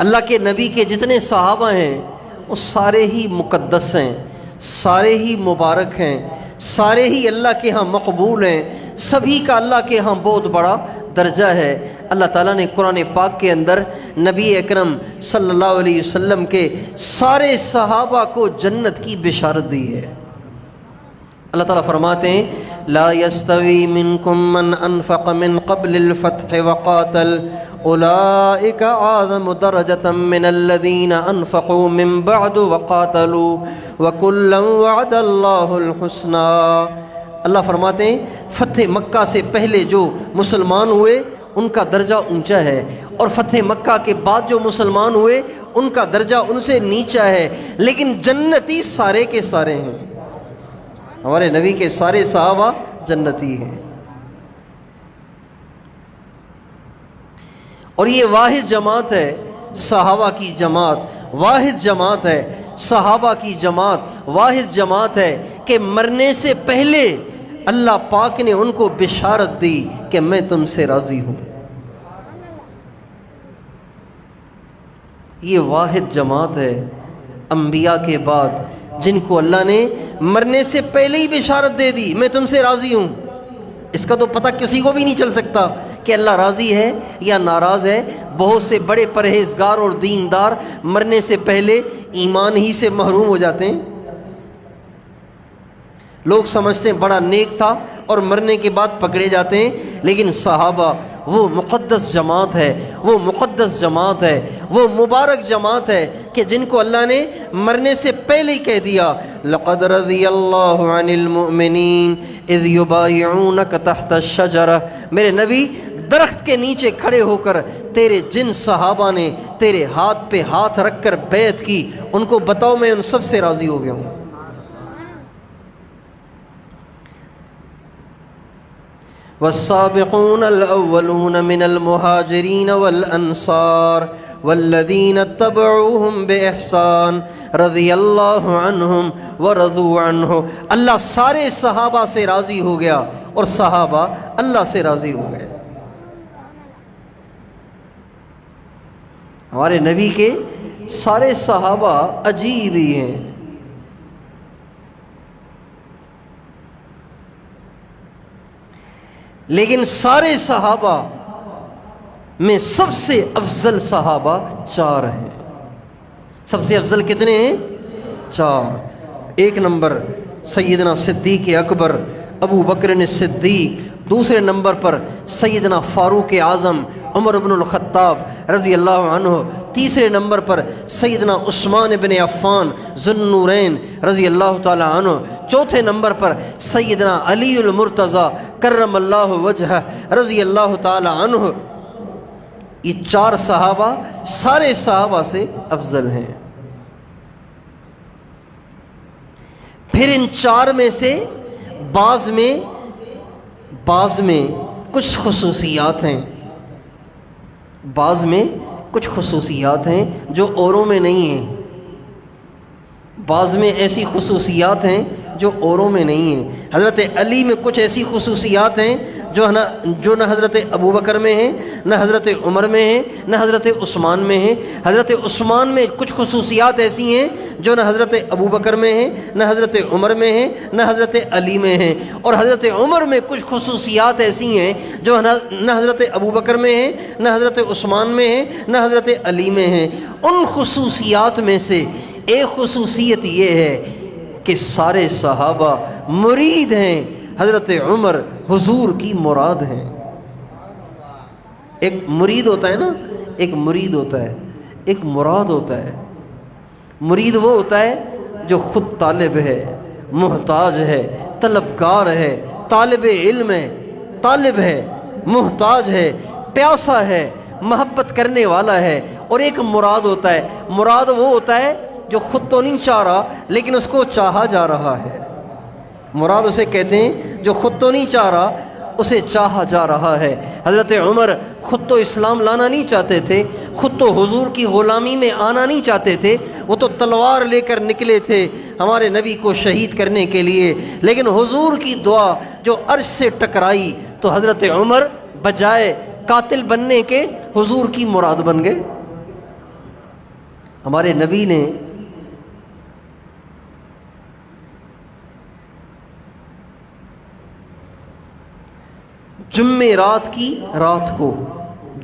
اللہ کے نبی کے جتنے صحابہ ہیں وہ سارے ہی مقدس ہیں، سارے ہی مبارک ہیں، سارے ہی اللہ کے ہاں مقبول ہیں، سبھی کا اللہ کے ہاں بہت بڑا درجہ ہے۔ اللہ تعالیٰ نے قرآن پاک کے اندر نبی اکرم صلی اللہ علیہ وسلم کے سارے صحابہ کو جنت کی بشارت دی ہے۔ اللہ تعالیٰ فرماتے ہیں لا يستوی منکم من انفق من قبل الفتح وقاتل اولئک اعظم درجة من الذین انفقوا من بعد وقاتلوا وکلا وعد اللہ الحسنى۔ اللہ فرماتے ہیں فتح مکہ سے پہلے جو مسلمان ہوئے ان کا درجہ اونچا ہے، اور فتح مکہ کے بعد جو مسلمان ہوئے ان کا درجہ ان سے نیچا ہے، لیکن جنتی سارے کے سارے ہیں۔ ہمارے نبی کے سارے صحابہ جنتی ہیں، اور یہ واحد جماعت ہے صحابہ کی جماعت، واحد جماعت ہے صحابہ کی جماعت، واحد جماعت ہے کہ مرنے سے پہلے اللہ پاک نے ان کو بشارت دی کہ میں تم سے راضی ہوں۔ یہ واحد جماعت ہے انبیاء کے بعد جن کو اللہ نے مرنے سے پہلے ہی بشارت دے دی میں تم سے راضی ہوں۔ اس کا تو پتہ کسی کو بھی نہیں چل سکتا کہ اللہ راضی ہے یا ناراض ہے۔ بہت سے بڑے پرہیزگار اور دیندار مرنے سے پہلے ایمان ہی سے محروم ہو جاتے ہیں۔ لوگ سمجھتے ہیں بڑا نیک تھا اور مرنے کے بعد پکڑے جاتے ہیں، لیکن صحابہ وہ مقدس جماعت ہے، وہ مقدس جماعت ہے، وہ مبارک جماعت ہے کہ جن کو اللہ نے مرنے سے پہلے ہی کہہ دیا لقد رضی اللہ عن المؤمنین اذ یبایعونک تحت الشجرہ۔ میرے نبی درخت کے نیچے کھڑے ہو کر تیرے جن صحابہ نے تیرے ہاتھ پہ ہاتھ رکھ کر بیعت کی ان کو بتاؤ میں ان سب سے راضی ہو گیا ہوں۔ والسابقون الأولون من المهاجرين والأنصار والذين اتبعوهم بإحسان رضی اللہ عنہم ورضوا عنہ۔ اللہ سارے صحابہ سے راضی ہو گیا اور صحابہ اللہ سے راضی ہو گئے۔ ہمارے نبی کے سارے صحابہ عجیب ہی ہیں۔ لیکن سارے صحابہ میں سب سے افضل صحابہ چار ہیں۔ سب سے افضل کتنے ہیں؟ چار۔ ایک نمبر سیدنا صدیق اکبر ابو بکر صدیق، دوسرے نمبر پر سیدنا فاروق اعظم عمر بن الخطاب رضی اللہ عنہ، تیسرے نمبر پر سیدنا عثمان بن عفان ذو النورین رضی اللہ تعالی عنہ، چوتھے نمبر پر سیدنا علی المرتضی کرم اللہ وجہہ رضی اللہ تعالی عنہ۔ یہ چار صحابہ سارے صحابہ سے افضل ہیں۔ پھر ان چار میں سے بعض میں کچھ خصوصیات ہیں، بعض میں کچھ خصوصیات ہیں جو اوروں میں نہیں ہیں، بعض میں ایسی خصوصیات ہیں جو اوروں میں نہیں ہیں۔ حضرت علی میں کچھ ایسی خصوصیات ہیں جو نہ حضرت ابو بکر میں ہیں، نہ حضرت عمر میں ہیں، نہ حضرت عثمان میں ہیں۔ حضرت عثمان میں کچھ خصوصیات ایسی ہیں جو نہ حضرت ابو بکر میں ہیں، نہ حضرت عمر میں ہیں، نہ حضرت علی میں ہیں، اور حضرت عمر میں کچھ خصوصیات ایسی ہیں جو نہ حضرت ابو بکر میں ہیں، نہ حضرت عثمان میں ہیں، نہ حضرت علی میں ہیں۔ ان خصوصیات میں سے ایک خصوصیت یہ ہے کہ سارے صحابہ مرید ہیں، حضرت عمر حضور کی مراد ہیں۔ ایک مرید ہوتا ہے نا، ایک مرید ہوتا ہے، ایک مراد ہوتا ہے۔ مرید وہ ہوتا ہے جو خود طالب ہے، محتاج ہے، طلبگار ہے، طالب علم ہے، طالب ہے، محتاج ہے، پیاسا ہے، محبت کرنے والا ہے۔ اور ایک مراد ہوتا ہے، مراد وہ ہوتا ہے جو خود تو نہیں چاہ رہا لیکن اس کو چاہا جا رہا ہے۔ مراد اسے کہتے ہیں جو خود تو نہیں چاہ رہا اسے چاہا جا رہا ہے۔ حضرت عمر خود تو اسلام لانا نہیں چاہتے تھے، خود تو حضور کی غلامی میں آنا نہیں چاہتے تھے، وہ تو تلوار لے کر نکلے تھے ہمارے نبی کو شہید کرنے کے لیے، لیکن حضور کی دعا جو عرش سے ٹکرائی تو حضرت عمر بجائے قاتل بننے کے حضور کی مراد بن گئے۔ ہمارے نبی نے جمعرات کی رات کو،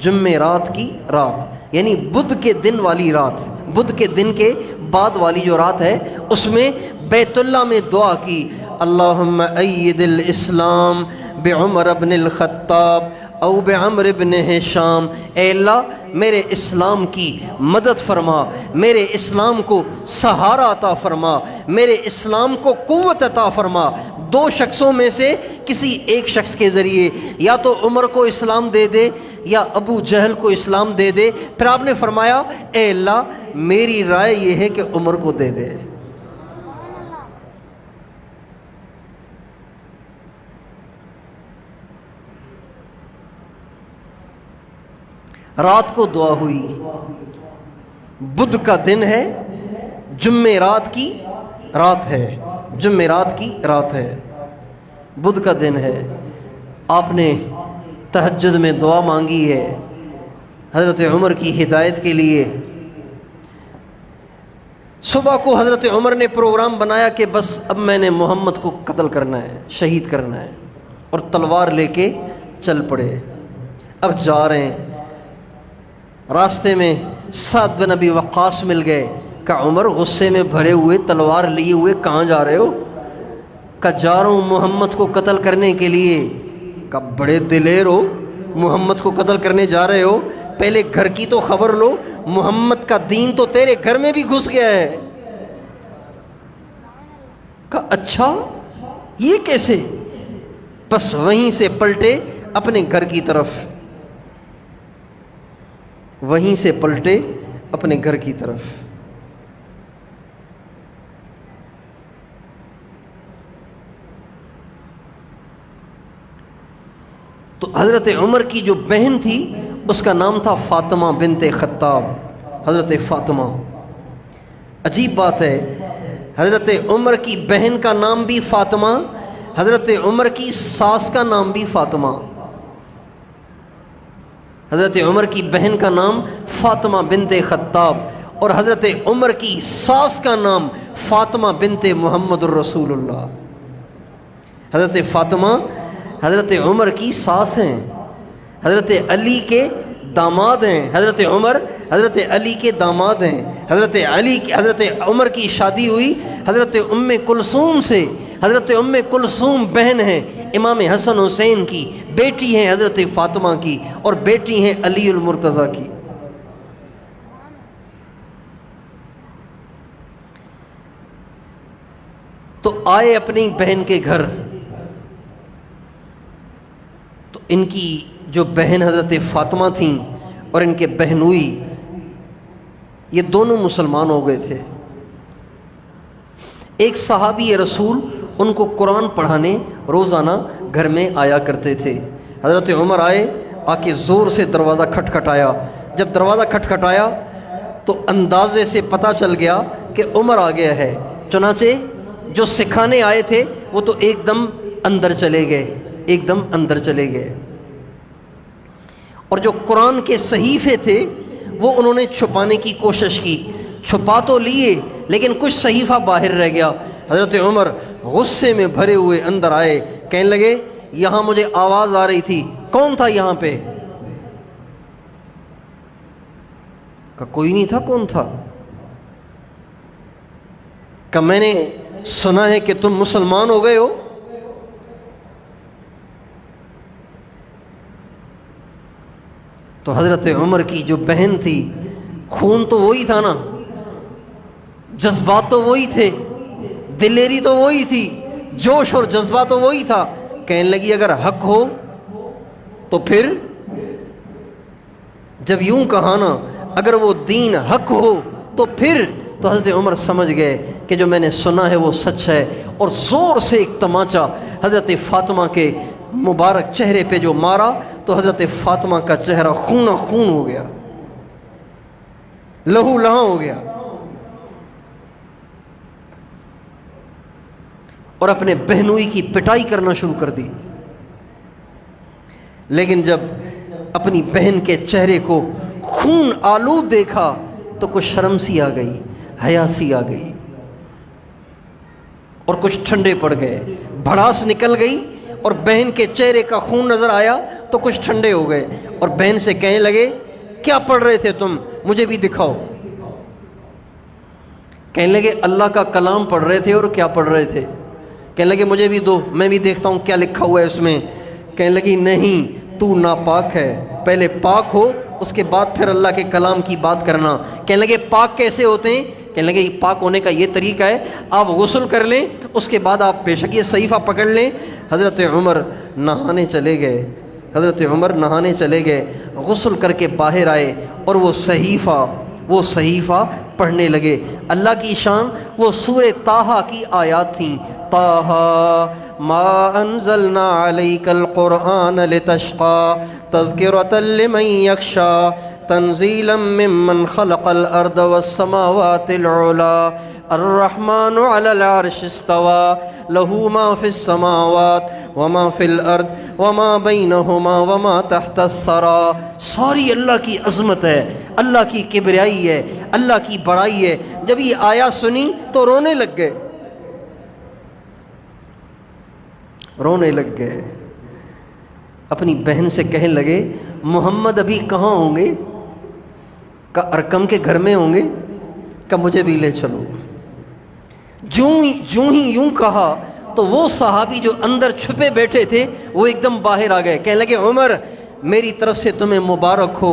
جمعرات کی رات یعنی بدھ کے دن والی رات، بدھ کے دن کے بعد والی جو رات ہے، اس میں بیت اللہ میں دعا کی، اللہم اید الاسلام بعمر بن الخطاب او بعمر بن ہشام، اے اللہ میرے اسلام کی مدد فرما، میرے اسلام کو سہارا عطا فرما، میرے اسلام کو قوت عطا فرما۔ دو شخصوں میں سے کسی ایک شخص کے ذریعے، یا تو عمر کو اسلام دے دے یا ابو جہل کو اسلام دے دے۔ پھر آپ نے فرمایا اے اللہ میری رائے یہ ہے کہ عمر کو دے دے۔ رات کو دعا ہوئی، بدھ کا دن ہے، جمعرات کی رات ہے، جمعرات کی رات ہے، بدھ کا دن ہے۔ آپ نے تہجد میں دعا مانگی ہے حضرت عمر کی ہدایت کے لیے۔ صبح کو حضرت عمر نے پروگرام بنایا کہ بس اب میں نے محمد کو قتل کرنا ہے، شہید کرنا ہے، اور تلوار لے کے چل پڑے۔ اب جا رہے ہیں، راستے میں سعد بن ابی وقاص مل گئے۔ کہا عمر غصے میں بھرے ہوئے تلوار لیے ہوئے کہاں جا رہے ہو؟ کہا جا رہا ہوں محمد کو قتل کرنے کے لیے۔ کہا بڑے دلیر ہو، محمد کو قتل کرنے جا رہے ہو، پہلے گھر کی تو خبر لو، محمد کا دین تو تیرے گھر میں بھی گھس گیا ہے۔ کہا اچھا یہ کیسے؟ بس وہیں سے پلٹے اپنے گھر کی طرف، وہیں سے پلٹے اپنے گھر کی طرف۔ تو حضرت عمر کی جو بہن تھی اس کا نام تھا فاطمہ بنت خطاب، حضرت فاطمہ۔ عجیب بات ہے، حضرت عمر کی بہن کا نام بھی فاطمہ، حضرت عمر کی ساس کا نام بھی فاطمہ۔ حضرت عمر کی بہن کا نام فاطمہ بنت خطاب اور حضرت عمر کی ساس کا نام فاطمہ بنت محمد الرسول اللہ۔ حضرت فاطمہ حضرت عمر کی ساس ہیں، حضرت علی کے داماد ہیں، حضرت عمر حضرت علی کے داماد ہیں۔ حضرت عمر کی شادی ہوئی حضرت ام کلثوم سے، حضرت ام کلثوم بہن ہیں امام حسن حسین کی، بیٹی ہیں حضرت فاطمہ کی، اور بیٹی ہیں علی المرتضیٰ کی۔ تو آئے اپنی بہن کے گھر، تو ان کی جو بہن حضرت فاطمہ تھیں اور ان کے بہنوئی، یہ دونوں مسلمان ہو گئے تھے۔ ایک صحابی رسول ان کو قرآن پڑھانے روزانہ گھر میں آیا کرتے تھے۔ حضرت عمر آئے، آ کے زور سے دروازہ کھٹکھٹایا۔ جب دروازہ کھٹکھٹایا تو اندازے سے پتہ چل گیا کہ عمر آ گیا ہے۔ چنانچہ جو سکھانے آئے تھے وہ تو ایک دم اندر چلے گئے، ایک دم اندر چلے گئے، اور جو قرآن کے صحیفے تھے وہ انہوں نے چھپانے کی کوشش کی۔ چھپا تو لیے لیکن کچھ صحیفہ باہر رہ گیا۔ حضرت عمر غصے میں بھرے ہوئے اندر آئے، کہنے لگے یہاں مجھے آواز آ رہی تھی، کون تھا یہاں پہ؟ کہ کوئی نہیں تھا۔ کون تھا؟ کہ میں نے سنا ہے کہ تم مسلمان ہو گئے ہو۔ تو حضرت عمر کی جو بہن تھی، خون تو وہی تھا نا، جذبات تو وہی تھے، دلیری تو وہی تھی، جوش اور جذبہ تو وہی تھا۔ کہنے لگی اگر حق ہو تو پھر، جب یوں کہا نا اگر وہ دین حق ہو تو پھر، تو حضرت عمر سمجھ گئے کہ جو میں نے سنا ہے وہ سچ ہے، اور زور سے ایک تماچا حضرت فاطمہ کے مبارک چہرے پہ جو مارا تو حضرت فاطمہ کا چہرہ خون خون ہو گیا، لہو لہاں ہو گیا، اور اپنے بہنوئی کی پٹائی کرنا شروع کر دی۔ لیکن جب اپنی بہن کے چہرے کو خون آلود دیکھا تو کچھ شرم سی آ گئی، حیا سی آ گئی، اور کچھ ٹھنڈے پڑ گئے، بھڑاس نکل گئی، اور بہن کے چہرے کا خون نظر آیا تو کچھ ٹھنڈے ہو گئے، اور بہن سے کہنے لگے کیا پڑھ رہے تھے تم، مجھے بھی دکھاؤ۔ کہنے لگے اللہ کا کلام پڑھ رہے تھے۔ اور کیا پڑھ رہے تھے؟ کہنے لگے مجھے بھی دو، میں بھی دیکھتا ہوں کیا لکھا ہوا ہے اس میں۔ کہنے لگی نہیں، تو ناپاک ہے، پہلے پاک ہو، اس کے بعد پھر اللہ کے کلام کی بات کرنا۔ کہنے لگے پاک کیسے ہوتے ہیں؟ کہنے لگے پاک ہونے کا یہ طریقہ ہے، آپ غسل کر لیں، اس کے بعد آپ بے شک یہ صحیفہ پکڑ لیں۔ حضرت عمر نہانے چلے گئے، حضرت عمر نہانے چلے گئے، غسل کر کے باہر آئے، اور وہ صحیفہ پڑھنے لگے۔ اللہ کی شان، وہ سورہ طٰہٰ کی آیات تھیں۔ طٰہٰ ما انزلنا علیک القرآن لتشقى تذکرۃ لمن یخشی تنزیلا ممن خلق الارض والسماوات العلی الرحمن علی العرش استوى له ما في السماوات وما في الارض وما بینہما وما تحت الثری۔ ساری اللہ کی عظمت ہے، اللہ کی کبریائی ہے، اللہ کی بڑائی ہے۔ جب یہ آیات سنی تو رونے لگ گئے، اپنی بہن سے کہنے لگے محمد ابھی کہاں ہوں گے؟ کہ ارکم کے گھر میں ہوں گے، کہ مجھے بھی لے چلو۔ جوں ہی یوں کہا تو وہ صحابی جو اندر چھپے بیٹھے تھے وہ ایک دم باہر آ گئے، کہنے لگے عمر میری طرف سے تمہیں مبارک ہو،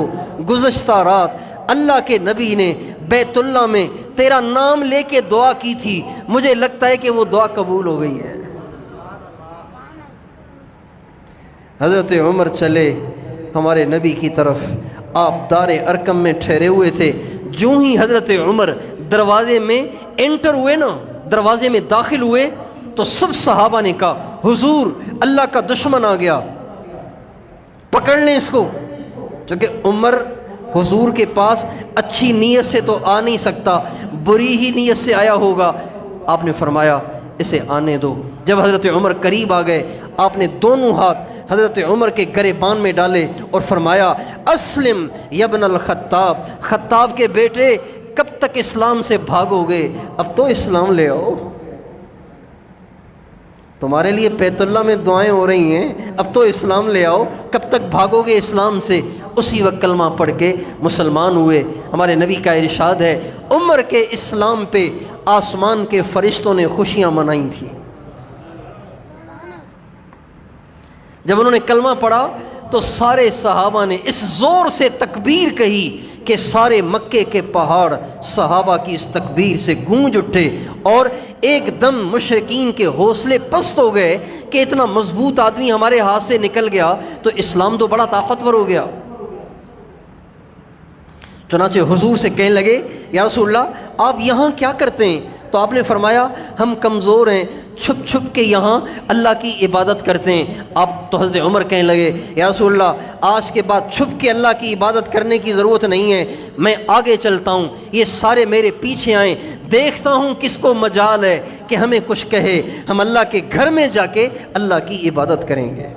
گزشتہ رات اللہ کے نبی نے بیت اللہ میں تیرا نام لے کے دعا کی تھی، مجھے لگتا ہے کہ وہ دعا قبول ہو گئی ہے۔ حضرت عمر چلے ہمارے نبی کی طرف، آپ دار ارکم میں ٹھہرے ہوئے تھے۔ جو ہی حضرت عمر دروازے میں انٹر ہوئے نا، دروازے میں داخل ہوئے تو سب صحابہ نے کہا حضور اللہ کا دشمن آ گیا، پکڑ لیں اس کو۔ چونکہ عمر حضور کے پاس اچھی نیت سے تو آ نہیں سکتا، بری ہی نیت سے آیا ہوگا۔ آپ نے فرمایا اسے آنے دو۔ جب حضرت عمر قریب آ گئے، آپ نے دونوں ہاتھ حضرت عمر کے گریبان میں ڈالے اور فرمایا اسلم یا ابن الخطاب، خطاب کے بیٹے کب تک اسلام سے بھاگو گے؟ اب تو اسلام لے آؤ، تمہارے لیے بیت اللہ میں دعائیں ہو رہی ہیں، اب تو اسلام لے آؤ، کب تک بھاگو گے اسلام سے؟ اسی وقت کلمہ پڑھ کے مسلمان ہوئے۔ ہمارے نبی کا ارشاد ہے عمر کے اسلام پہ آسمان کے فرشتوں نے خوشیاں منائی تھیں۔ جب انہوں نے کلمہ پڑھا تو سارے صحابہ نے اس زور سے تکبیر کہی کہ سارے مکے کے پہاڑ صحابہ کی اس تکبیر سے گونج اٹھے، اور ایک دم مشرکین کے حوصلے پست ہو گئے کہ اتنا مضبوط آدمی ہمارے ہاتھ سے نکل گیا تو اسلام تو بڑا طاقتور ہو گیا۔ چنانچہ حضور سے کہنے لگے یا رسول اللہ آپ یہاں کیا کرتے ہیں؟ تو آپ نے فرمایا ہم کمزور ہیں، چھپ چھپ کے یہاں اللہ کی عبادت کرتے ہیں۔ آپ تو حضرت عمر کہنے لگے یا رسول اللہ آج کے بعد چھپ کے اللہ کی عبادت کرنے کی ضرورت نہیں ہے، میں آگے چلتا ہوں، یہ سارے میرے پیچھے آئیں، دیکھتا ہوں کس کو مجال ہے کہ ہمیں کچھ کہے، ہم اللہ کے گھر میں جا کے اللہ کی عبادت کریں گے۔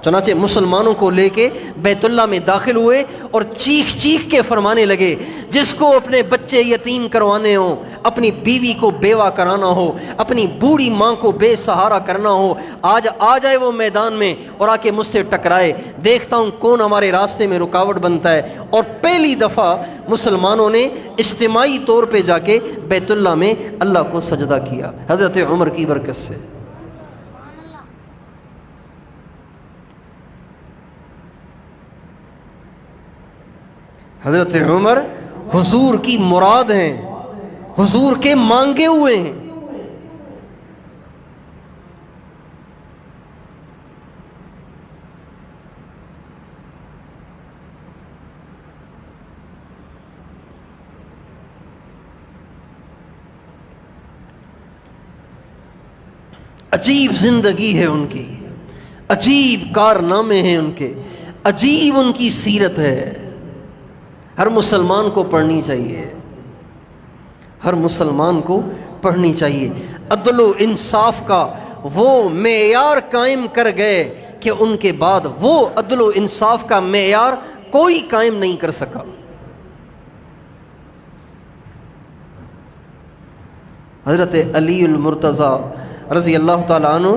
چنانچہ مسلمانوں کو لے کے بیت اللہ میں داخل ہوئے اور چیخ چیخ کے فرمانے لگے جس کو اپنے بچے یتیم کروانے ہوں، اپنی بیوی کو بیوہ کرانا ہو، اپنی بوڑھی ماں کو بے سہارا کرنا ہو، آج آ جائے وہ میدان میں اور آ کے مجھ سے ٹکرائے، دیکھتا ہوں کون ہمارے راستے میں رکاوٹ بنتا ہے۔ اور پہلی دفعہ مسلمانوں نے اجتماعی طور پہ جا کے بیت اللہ میں اللہ کو سجدہ کیا حضرت عمر کی برکت سے۔ حضرت عمر حضور کی مراد ہیں، حضور کے مانگے ہوئے ہیں۔ عجیب زندگی ہے ان کی، عجیب کارنامے ہیں ان کے، عجیب ان کی سیرت ہے، ہر مسلمان کو پڑھنی چاہیے، ہر مسلمان کو پڑھنی چاہیے۔ عدل و انصاف کا وہ معیار قائم کر گئے کہ ان کے بعد وہ عدل و انصاف کا معیار کوئی قائم نہیں کر سکا۔ حضرت علی المرتضیٰ رضی اللہ تعالیٰ عنہ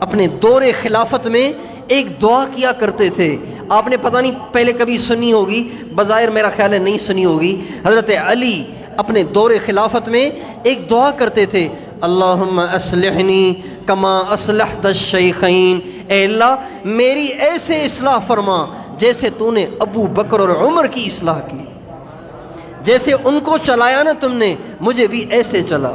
اپنے دور خلافت میں ایک دعا کیا کرتے تھے. آپ نے پتہ نہیں پہلے کبھی سنی ہوگی، بظاہر میرا خیال ہے نہیں سنی ہوگی. حضرت علی اپنے دور خلافت میں ایک دعا کرتے تھے، اللہم اصلحنی کما اصلحت الشیخین، اے اللہ میری ایسے اصلاح فرما جیسے تو نے ابو بکر اور عمر کی اصلاح کی. جیسے ان کو چلایا نا تم نے، مجھے بھی ایسے چلا.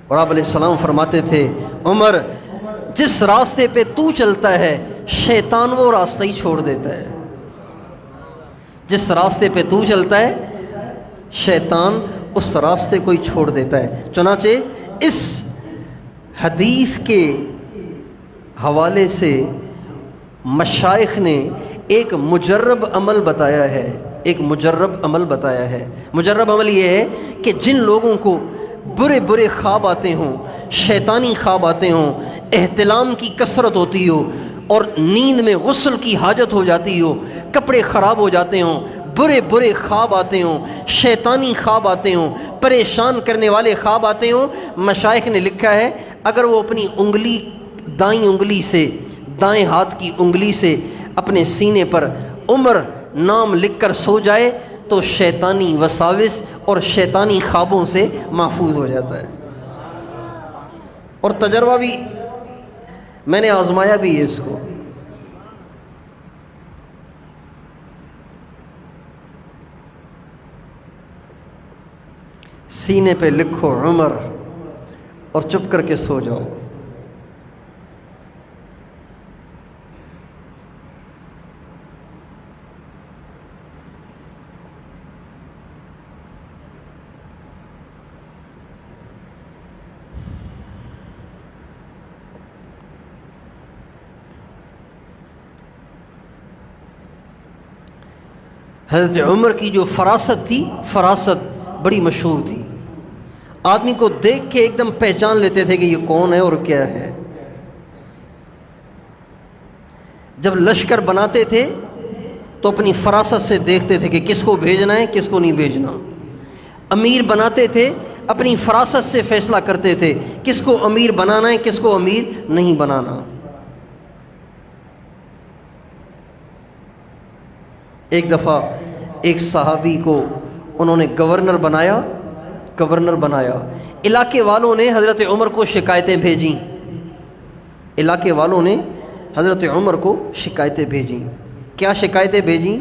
اور آپ علیہ السلام فرماتے تھے، عمر جس راستے پہ تو چلتا ہے شیطان وہ راستہ ہی چھوڑ دیتا ہے. جس راستے پہ تو چلتا ہے شیطان اس راستے کو ہی چھوڑ دیتا ہے. چنانچہ اس حدیث کے حوالے سے مشائخ نے ایک مجرب عمل بتایا ہے. ایک مجرب عمل بتایا ہے. مجرب عمل یہ ہے کہ جن لوگوں کو برے برے خواب آتے ہوں، شیطانی خواب آتے ہوں، احتلام کی کثرت ہوتی ہو اور نیند میں غسل کی حاجت ہو جاتی ہو، کپڑے خراب ہو جاتے ہوں، برے برے خواب آتے ہوں، شیطانی خواب آتے ہوں، پریشان کرنے والے خواب آتے ہوں، مشائخ نے لکھا ہے اگر وہ اپنی انگلی دائیں انگلی سے، دائیں ہاتھ کی انگلی سے اپنے سینے پر عمر نام لکھ کر سو جائے تو شیطانی وساوس اور شیطانی خوابوں سے محفوظ ہو جاتا ہے. اور تجربہ بھی میں نے آزمایا بھی ہے اس کو. سینے پہ لکھو عمر اور چپ کر کے سو جاؤ. حضرت عمر کی جو فراست تھی، فراست بڑی مشہور تھی. آدمی کو دیکھ کے ایک دم پہچان لیتے تھے کہ یہ کون ہے اور کیا ہے. جب لشکر بناتے تھے تو اپنی فراست سے دیکھتے تھے کہ کس کو بھیجنا ہے کس کو نہیں بھیجنا. امیر بناتے تھے اپنی فراست سے فیصلہ کرتے تھے کس کو امیر بنانا ہے کس کو امیر نہیں بنانا. ایک دفعہ ایک صحابی کو انہوں نے گورنر بنایا. علاقے والوں نے حضرت عمر کو شکایتیں بھیجیں. علاقے والوں نے حضرت عمر کو شکایتیں بھیجیں. کیا شکایتیں بھیجیں؟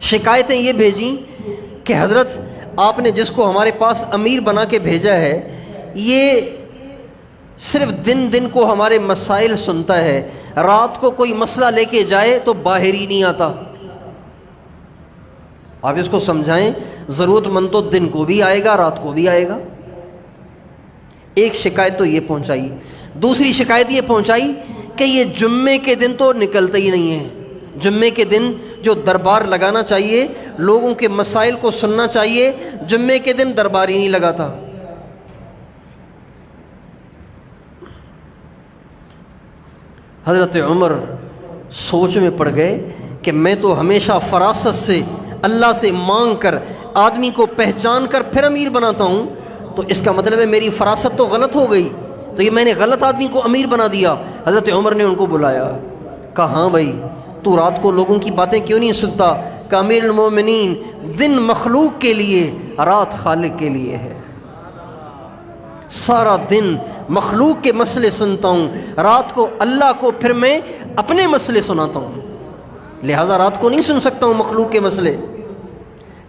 شکایتیں یہ بھیجیں کہ حضرت آپ نے جس کو ہمارے پاس امیر بنا کے بھیجا ہے یہ صرف دن دن کو ہمارے مسائل سنتا ہے، رات کو کوئی مسئلہ لے کے جائے تو باہر ہی نہیں آتا. آپ اس کو سمجھائیں، ضرورت مند تو دن کو بھی آئے گا رات کو بھی آئے گا. ایک شکایت تو یہ پہنچائی. دوسری شکایت یہ پہنچائی کہ یہ جمعے کے دن تو نکلتا ہی نہیں ہے. جمعے کے دن جو دربار لگانا چاہیے، لوگوں کے مسائل کو سننا چاہیے، جمعے کے دن دربار ہی نہیں لگاتا. حضرت عمر سوچ میں پڑ گئے کہ میں تو ہمیشہ فراست سے اللہ سے مانگ کر آدمی کو پہچان کر پھر امیر بناتا ہوں، تو اس کا مطلب ہے میری فراست تو غلط ہو گئی، تو یہ میں نے غلط آدمی کو امیر بنا دیا. حضرت عمر نے ان کو بلایا، کہا ہاں بھائی تو رات کو لوگوں کی باتیں کیوں نہیں سنتا؟ کہ امیر المومنین دن مخلوق کے لیے رات خالق کے لیے ہے. سارا دن مخلوق کے مسئلے سنتا ہوں، رات کو اللہ کو پھر میں اپنے مسئلے سناتا ہوں، لہذا رات کو نہیں سن سکتا ہوں مخلوق کے مسئلے.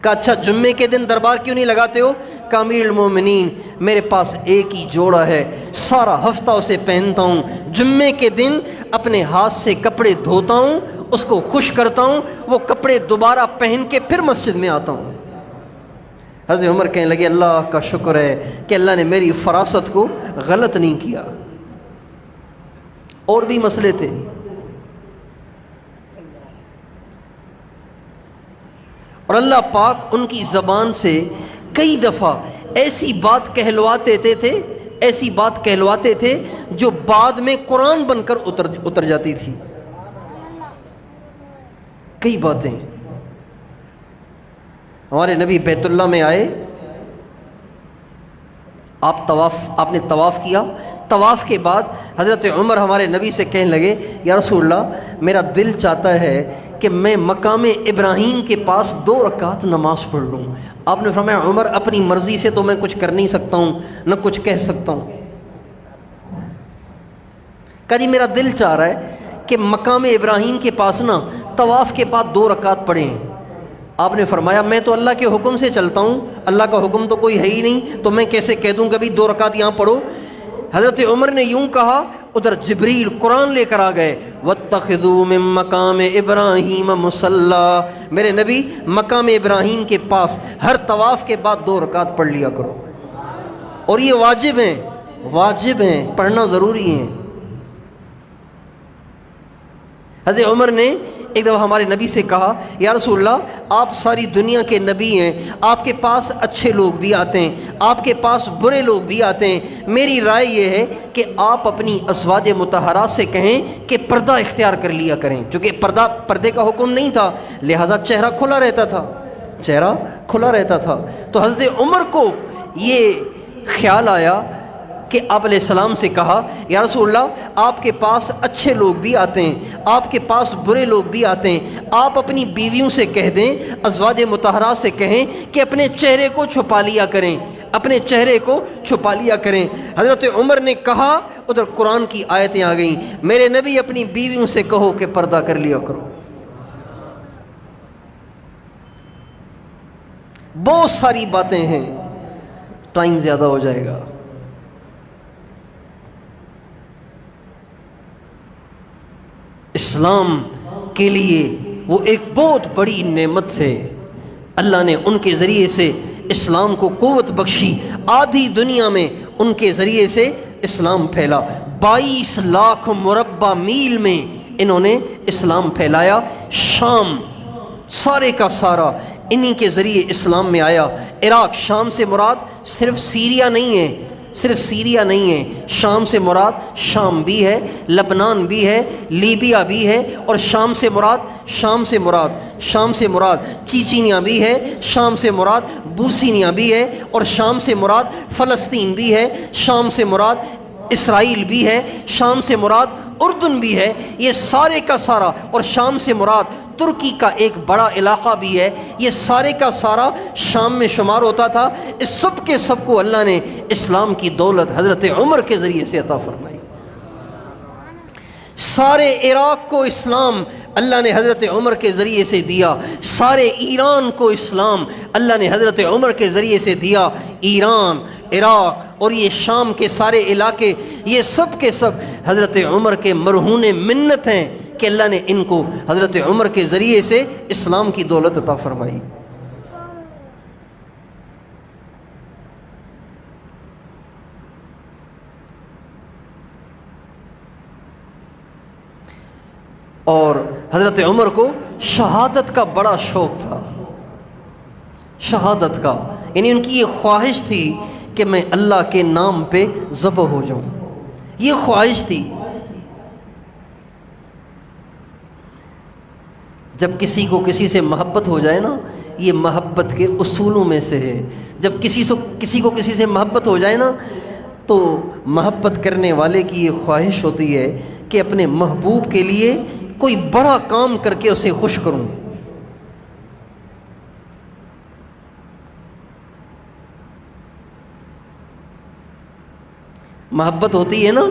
کہا اچھا جمعے کے دن دربار کیوں نہیں لگاتے ہو؟ کہ امیر المومنین میرے پاس ایک ہی جوڑا ہے، سارا ہفتہ اسے پہنتا ہوں، جمعے کے دن اپنے ہاتھ سے کپڑے دھوتا ہوں، اس کو خشک کرتا ہوں، وہ کپڑے دوبارہ پہن کے پھر مسجد میں آتا ہوں. حضرت عمر کہنے لگے اللہ کا شکر ہے کہ اللہ نے میری فراست کو غلط نہیں کیا. اور بھی مسئلے تھے. اور اللہ پاک ان کی زبان سے کئی دفعہ ایسی بات کہلواتے تھے جو بعد میں قرآن بن کر اتر جاتی تھی. کئی باتیں. ہمارے نبی بیت اللہ میں آئے، آپ نے طواف کیا. طواف کے بعد حضرت عمر ہمارے نبی سے کہنے لگے یا رسول اللہ میرا دل چاہتا ہے کہ میں مقام ابراہیم کے پاس 2 رکعت نماز پڑھ لوں. آپ نے فرمایا عمر اپنی مرضی سے تو میں کچھ کر نہیں سکتا ہوں نہ کچھ کہہ سکتا ہوں. کہا جی میرا دل چاہ رہا ہے کہ مقام ابراہیم کے پاس نا طواف کے بعد 2 رکعت پڑھیں. آپ نے فرمایا میں تو اللہ کے حکم سے چلتا ہوں، اللہ کا حکم تو کوئی ہے ہی نہیں، تو میں کیسے کہہ دوں کبھی 2 رکعت یہاں پڑھو. حضرت عمر نے یوں کہا، ادھر جبریل قرآن لے کر آ گئے، وَاتَّخِذُوا مِن مَّقَامِ إِبْرَاهِيمَ مُصَلَّى، میرے نبی مقام ابراہیم کے پاس ہر طواف کے بعد 2 رکعت پڑھ لیا کرو. اور یہ واجب ہیں، پڑھنا ضروری ہے. حضرت عمر نے ایک دفعہ ہمارے نبی سے کہا یا رسول اللہ آپ ساری دنیا کے نبی ہیں، آپ کے پاس اچھے لوگ بھی آتے ہیں، آپ کے پاس برے لوگ بھی آتے ہیں، میری رائے یہ ہے کہ آپ اپنی ازواج مطہرات سے کہیں کہ پردہ اختیار کر لیا کریں. چونکہ پردے کا حکم نہیں تھا لہذا چہرہ کھلا رہتا تھا. تو حضرت عمر کو یہ خیال آیا کہ آپ علیہ السلام سے کہا یا رسول اللہ آپ کے پاس اچھے لوگ بھی آتے ہیں، آپ کے پاس برے لوگ بھی آتے ہیں، آپ اپنی بیویوں سے کہہ دیں، ازواج مطہرات سے کہیں کہ اپنے چہرے کو چھپا لیا کریں. حضرت عمر نے کہا، ادھر قرآن کی آیتیں آ گئیں، میرے نبی اپنی بیویوں سے کہو کہ پردہ کر لیا کرو. بہت ساری باتیں ہیں، ٹائم زیادہ ہو جائے گا. اسلام کے لیے وہ ایک بہت بڑی نعمت ہے. اللہ نے ان کے ذریعے سے اسلام کو قوت بخشی، آدھی دنیا میں ان کے ذریعے سے اسلام پھیلا. 22 لاکھ مربع میل میں انہوں نے اسلام پھیلایا. شام سارے کا سارا انہی کے ذریعے اسلام میں آیا. عراق، شام سے مراد صرف سیریا نہیں ہے، شام سے مراد شام بھی ہے، لبنان بھی ہے، لیبیا بھی ہے، اور شام سے مراد چیچینیا بھی ہے، شام سے مراد بوسینیا بھی ہے، اور شام سے مراد فلسطین بھی ہے، شام سے مراد اسرائیل بھی ہے، شام سے مراد اردن بھی ہے. یہ سارے کا سارا، اور شام سے مراد ترکی کا ایک بڑا علاقہ بھی ہے، یہ سارے کا سارا شام میں شمار ہوتا تھا. اس سب کے سب کو اللہ نے اسلام کی دولت حضرت عمر کے ذریعے سے عطا فرمائی. سارے عراق کو اسلام اللہ نے حضرت عمر کے ذریعے سے دیا. سارے ایران کو اسلام اللہ نے حضرت عمر کے ذریعے سے دیا. ایران، عراق اور یہ شام کے سارے علاقے، یہ سب کے سب حضرت عمر کے مرہون منت ہیں کہ اللہ نے ان کو حضرت عمر کے ذریعے سے اسلام کی دولت عطا فرمائی. اور حضرت عمر کو شہادت کا بڑا شوق تھا، شہادت کا، یعنی ان کی یہ خواہش تھی کہ میں اللہ کے نام پہ ذبح ہو جاؤں. یہ خواہش تھی. جب کسی کو کسی سے محبت ہو جائے نا، یہ محبت کے اصولوں میں سے ہے. جب کسی کو کسی سے محبت ہو جائے نا، تو محبت کرنے والے کی یہ خواہش ہوتی ہے کہ اپنے محبوب کے لیے کوئی بڑا کام کر کے اسے خوش کروں. محبت ہوتی ہے نا،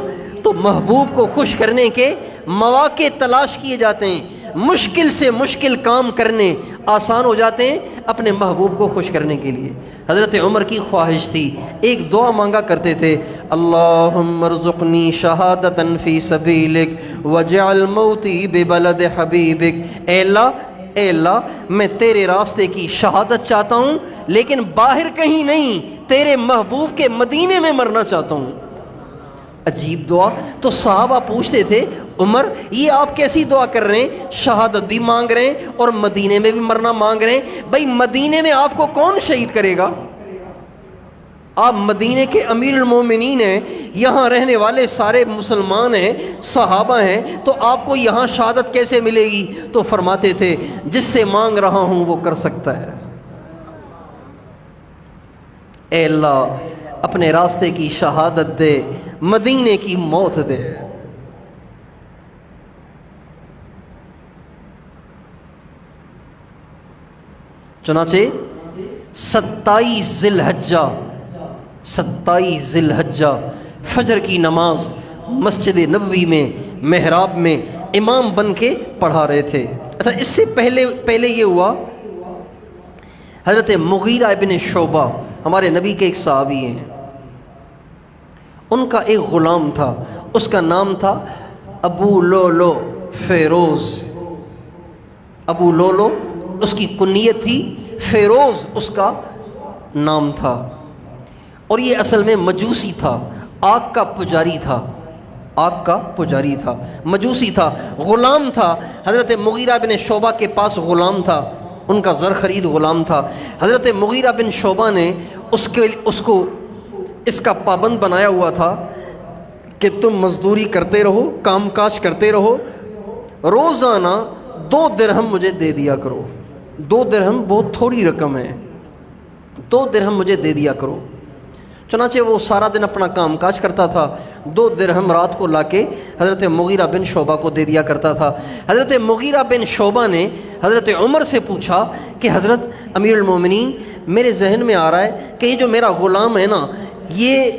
تو محبوب کو خوش کرنے کے مواقع تلاش کیے جاتے ہیں. مشکل سے مشکل کام کرنے آسان ہو جاتے ہیں اپنے محبوب کو خوش کرنے کے لیے. حضرت عمر کی خواہش تھی، ایک دعا مانگا کرتے تھے، اللہم ارزقنی شہادتا فی سبیلک وجعل موتی ببلد حبیبک. اے اللہ میں تیرے راستے کی شہادت چاہتا ہوں، لیکن باہر کہیں نہیں، تیرے محبوب کے مدینے میں مرنا چاہتا ہوں. عجیب دعا. تو صحابہ پوچھتے تھے عمر یہ آپ کیسی دعا کر رہے ہیں؟ شہادت بھی مانگ رہے ہیں اور مدینے میں بھی مرنا مانگ رہے ہیں. بھائی مدینے میں آپ کو کون شہید کرے گا؟ آپ مدینے کے امیر المومنین ہیں، یہاں رہنے والے سارے مسلمان ہیں، صحابہ ہیں، تو آپ کو یہاں شہادت کیسے ملے گی؟ تو فرماتے تھے جس سے مانگ رہا ہوں وہ کر سکتا ہے. اے اللہ اپنے راستے کی شہادت دے، مدینے کی موت دے. چنانچہ 27 ذی الحجہ فجر کی نماز مسجد نبوی میں محراب میں امام بن کے پڑھا رہے تھے. اچھا اس سے پہلے یہ ہوا، حضرت مغیرہ ابن شعبہ ہمارے نبی کے ایک صحابی ہیں، ان کا ایک غلام تھا، اس کا نام تھا ابو لولو فیروز. ابو لولو اس کی کنیت تھی، فیروز اس کا نام تھا. اور یہ اصل میں مجوسی تھا، آگ کا پجاری تھا، آگ کا پجاری تھا، مجوسی تھا، غلام تھا. حضرت مغیرہ بن شعبہ کے پاس غلام تھا، ان کا زر خرید غلام تھا. حضرت مغیرہ بن شعبہ نے اس کو اس کا پابند بنایا ہوا تھا کہ تم مزدوری کرتے رہو، کام کاج کرتے رہو، روزانہ 2 درہم مجھے دے دیا کرو. 2 درہم بہت تھوڑی رقم ہے، 2 درہم مجھے دے دیا کرو. چنانچہ وہ سارا دن اپنا کام کاج کرتا تھا، 2 درہم رات کو لا کے حضرت مغیرہ بن شعبہ کو دے دیا کرتا تھا. حضرت مغیرہ بن شعبہ نے حضرت عمر سے پوچھا کہ حضرت امیر المومنین میرے ذہن میں آ رہا ہے کہ یہ جو میرا غلام ہے نا، یہ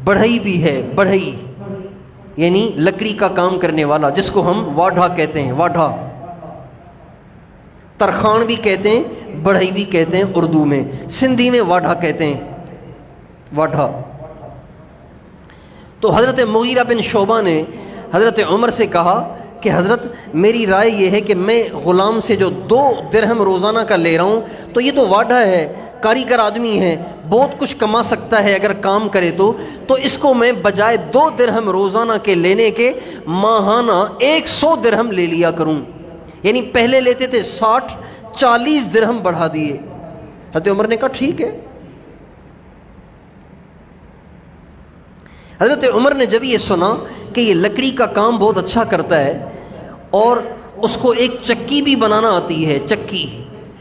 بڑھئی بھی ہے، بڑھئی یعنی لکڑی کا کام کرنے والا، جس کو ہم واڈھا کہتے ہیں، واڈھا ترخان بھی کہتے ہیں، بڑھئی بھی کہتے ہیں، اردو میں سندھی میں واڈھا کہتے ہیں، واڈھا. تو حضرت مغیرہ بن شعبہ نے حضرت عمر سے کہا کہ حضرت میری رائے یہ ہے کہ میں غلام سے جو 2 درہم روزانہ کا لے رہا ہوں، تو یہ تو واڈھا ہے، کاریگر آدمی ہے، بہت کچھ کما سکتا ہے اگر کام کرے تو اس کو میں بجائے 2 درہم روزانہ کے لینے کے ماہانہ 100 درہم لے لیا کروں. یعنی پہلے لیتے تھے 60، 40 درہم بڑھا دیے. حضرت عمر نے کہا ٹھیک ہے. حضرت عمر نے جب یہ سنا کہ یہ لکڑی کا کام بہت اچھا کرتا ہے اور اس کو ایک چکی بھی بنانا آتی ہے، چکی،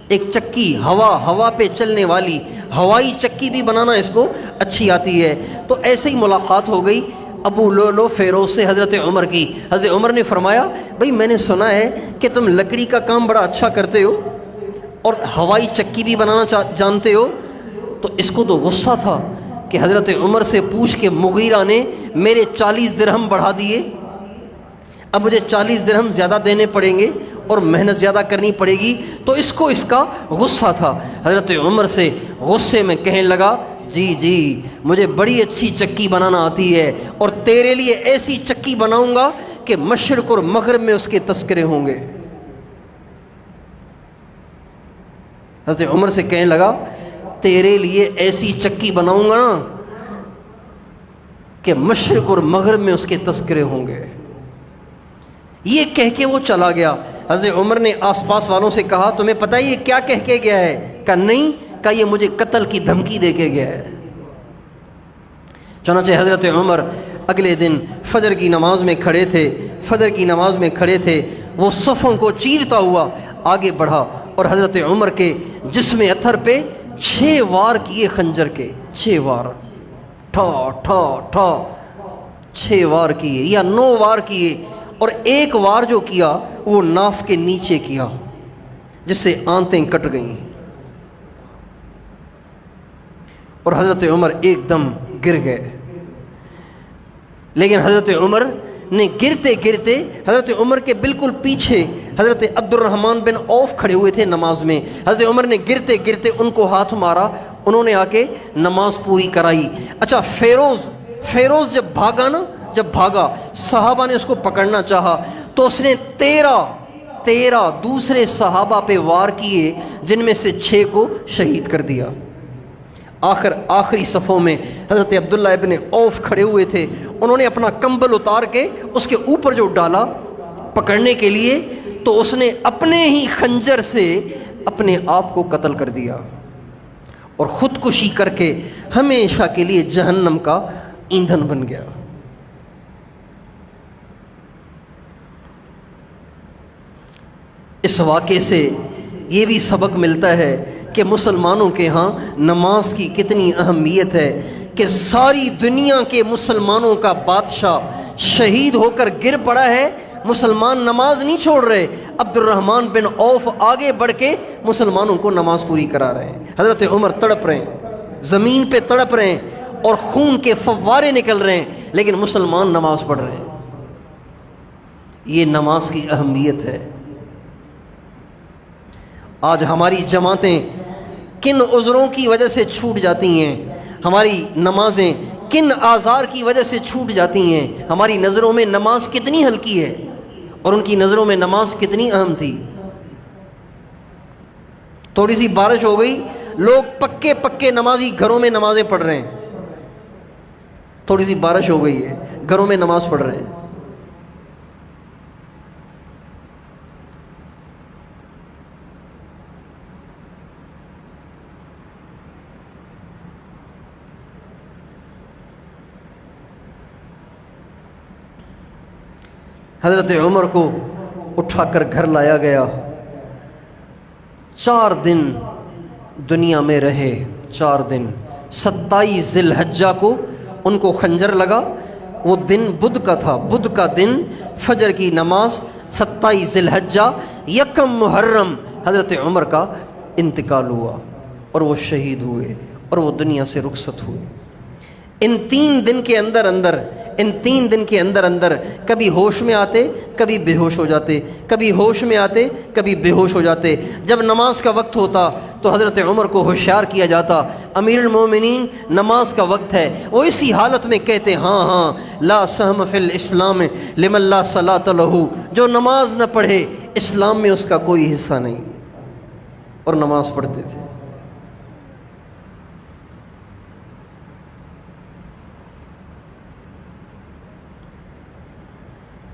ایک چکی ہوا پہ چلنے والی ہوائی چکی بھی بنانا اس کو اچھی آتی ہے، تو ایسے ہی ملاقات ہو گئی ابو لولو فیروز سے حضرت عمر کی. حضرت عمر نے فرمایا بھئی میں نے سنا ہے کہ تم لکڑی کا کام بڑا اچھا کرتے ہو اور ہوائی چکی بھی بنانا جانتے ہو. تو اس کو تو غصہ تھا کہ حضرت عمر سے پوچھ کے مغیرہ نے میرے 40 درہم بڑھا دیے، اب مجھے 40 درہم زیادہ دینے پڑیں گے اور محنت زیادہ کرنی پڑے گی. تو اس کو اس کا غصہ تھا. حضرت عمر سے غصے میں کہنے لگا جی مجھے بڑی اچھی چکی بنانا آتی ہے اور تیرے لیے ایسی چکی بناؤں گا کہ مشرق اور مغرب میں اس کے تذکرے ہوں گے. حضرت عمر سے کہنے لگا تیرے لیے ایسی چکی بناؤں گا نا کہ مشرق اور مغرب میں اس کے تذکرے ہوں گے. یہ کہہ کے وہ چلا گیا. حضرت عمر نے آس پاس والوں سے کہا تمہیں پتہ ہے یہ کیا کہہ کے گیا ہے؟ کہا نہیں، کہا یہ مجھے قتل کی دھمکی دے کے گیا ہے. چنانچہ حضرت عمر اگلے دن فجر کی نماز میں کھڑے تھے، وہ صفوں کو چیرتا ہوا آگے بڑھا اور حضرت عمر کے جسم اطہر پہ 6 وار کیے خنجر کے، 6 وار، ٹھا ٹھا ٹھا 6 وار کیے یا 9 وار کیے، اور 1 وار جو کیا وہ ناف کے نیچے کیا جس سے آنتیں کٹ گئیں اور حضرت عمر ایک دم گر گئے. لیکن حضرت عمر نے گرتے حضرت عمر کے بالکل پیچھے حضرت عبد الرحمن بن عوف کھڑے ہوئے تھے نماز میں. حضرت عمر نے گرتے ان کو ہاتھ مارا، انہوں نے آ کے نماز پوری کرائی. اچھا فیروز جب بھاگا صحابہ نے اس کو پکڑنا چاہا تو اس نے 13 دوسرے صحابہ پہ وار کیے جن میں سے 6 کو شہید کر دیا. آخری صفوں میں حضرت عبداللہ ابن عوف کھڑے ہوئے تھے. انہوں نے اپنا کمبل اتار کے اس کے اوپر جو ڈالا پکڑنے کے لیے، تو اس نے اپنے ہی خنجر سے اپنے آپ کو قتل کر دیا اور خودکشی کر کے ہمیشہ کے لیے جہنم کا ایندھن بن گیا. اس واقعے سے یہ بھی سبق ملتا ہے کہ مسلمانوں کے ہاں نماز کی کتنی اہمیت ہے، کہ ساری دنیا کے مسلمانوں کا بادشاہ شہید ہو کر گر پڑا ہے، مسلمان نماز نہیں چھوڑ رہے. عبد الرحمن بن عوف آگے بڑھ کے مسلمانوں کو نماز پوری کرا رہے ہیں. حضرت عمر تڑپ رہے ہیں، زمین پہ تڑپ رہے ہیں اور خون کے فوارے نکل رہے ہیں، لیکن مسلمان نماز پڑھ رہے ہیں. یہ نماز کی اہمیت ہے. آج ہماری جماعتیں کن عذروں کی وجہ سے چھوٹ جاتی ہیں، ہماری نمازیں کن آزار کی وجہ سے چھوٹ جاتی ہیں. ہماری نظروں میں نماز کتنی ہلکی ہے اور ان کی نظروں میں نماز کتنی اہم تھی. تھوڑی سی بارش ہو گئی، لوگ پکے نمازی گھروں میں نمازیں پڑھ رہے ہیں. تھوڑی سی بارش ہو گئی ہے، گھروں میں نماز پڑھ رہے ہیں. حضرت عمر کو اٹھا کر گھر لایا گیا. 4 دن دنیا میں رہے. 4 دن 27 ذی الحجہ کو ان کو خنجر لگا. وہ دن بدھ کا تھا، بدھ کا دن، فجر کی نماز. 27 ذی الحجہ، 1 محرم حضرت عمر کا انتقال ہوا اور وہ شہید ہوئے اور وہ دنیا سے رخصت ہوئے. ان 3 دن کے اندر کبھی ہوش میں آتے، کبھی بے ہوش ہو جاتے، کبھی ہوش میں آتے، کبھی بے ہوش ہو جاتے. جب نماز کا وقت ہوتا تو حضرت عمر کو ہوشیار کیا جاتا، امیر المومنین نماز کا وقت ہے. وہ اسی حالت میں کہتے ہاں لا سہم فی الاسلام لمن لا صلاۃ لہ، جو نماز نہ پڑھے اسلام میں اس کا کوئی حصہ نہیں. اور نماز پڑھتے تھے.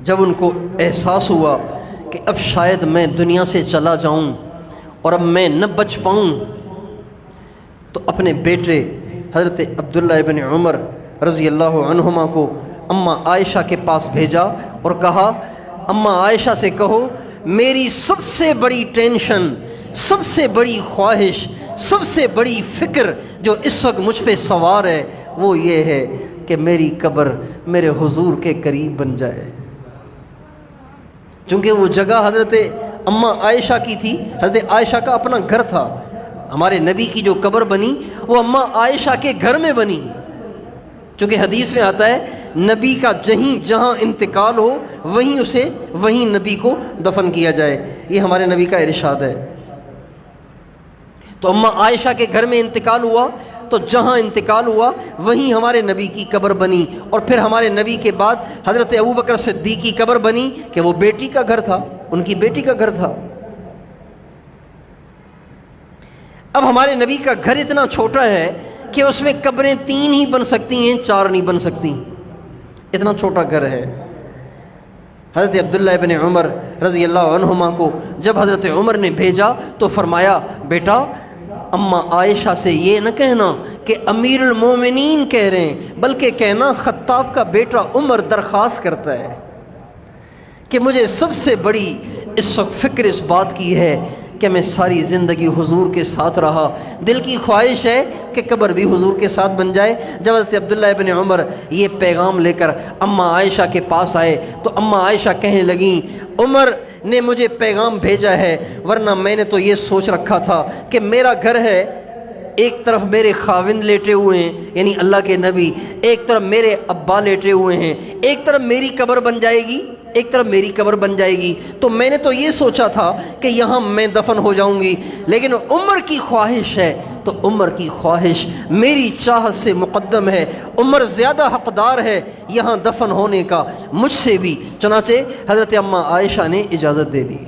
جب ان کو احساس ہوا کہ اب شاید میں دنیا سے چلا جاؤں اور اب میں نہ بچ پاؤں، تو اپنے بیٹے حضرت عبداللہ ابن عمر رضی اللہ عنہما کو اماں عائشہ کے پاس بھیجا اور کہا، اماں عائشہ سے کہو میری سب سے بڑی ٹینشن، سب سے بڑی خواہش، سب سے بڑی فکر جو اس وقت مجھ پہ سوار ہے وہ یہ ہے کہ میری قبر میرے حضور کے قریب بن جائے. چونکہ وہ جگہ حضرت اماں عائشہ کی تھی، حضرت عائشہ کا اپنا گھر تھا. ہمارے نبی کی جو قبر بنی وہ اماں عائشہ کے گھر میں بنی. چونکہ حدیث میں آتا ہے نبی کا جہاں انتقال ہو وہیں نبی کو دفن کیا جائے. یہ ہمارے نبی کا ارشاد ہے. تو اماں عائشہ کے گھر میں انتقال ہوا تو جہاں انتقال ہوا وہیں ہمارے نبی کی قبر بنی. اور پھر ہمارے نبی کے بعد حضرت ابوبکر صدیق کی قبر بنی کہ وہ بیٹی کا گھر تھا، ان کی بیٹی کا گھر تھا. اب ہمارے نبی کا گھر اتنا چھوٹا ہے کہ اس میں قبریں 3 ہی بن سکتی ہیں، 4 نہیں بن سکتی. اتنا چھوٹا گھر ہے. حضرت عبداللہ ابن عمر رضی اللہ عنہما کو جب حضرت عمر نے بھیجا تو فرمایا، بیٹا اماں عائشہ سے یہ نہ کہنا کہ امیر المومنین کہہ رہے ہیں، بلکہ کہنا خطاب کا بیٹا عمر درخواست کرتا ہے کہ مجھے سب سے بڑی اس وقت فکر اس بات کی ہے کہ میں ساری زندگی حضور کے ساتھ رہا، دل کی خواہش ہے کہ قبر بھی حضور کے ساتھ بن جائے. جب حضرت عبداللہ ابن عمر یہ پیغام لے کر اماں عائشہ کے پاس آئے تو اماں عائشہ کہنے لگیں، عمر نے مجھے پیغام بھیجا ہے، ورنہ میں نے تو یہ سوچ رکھا تھا کہ میرا گھر ہے، ایک طرف میرے خاوند لیٹے ہوئے ہیں یعنی اللہ کے نبی، ایک طرف میرے ابا لیٹے ہوئے ہیں، ایک طرف میری قبر بن جائے گی، ایک طرف میری قبر بن جائے گی. تو میں نے تو یہ سوچا تھا کہ یہاں میں دفن ہو جاؤں گی، لیکن عمر کی خواہش ہے تو عمر کی خواہش میری چاہت سے مقدم ہے. عمر زیادہ حقدار ہے یہاں دفن ہونے کا مجھ سے بھی. چنانچہ حضرت اماں عائشہ نے اجازت دے دی.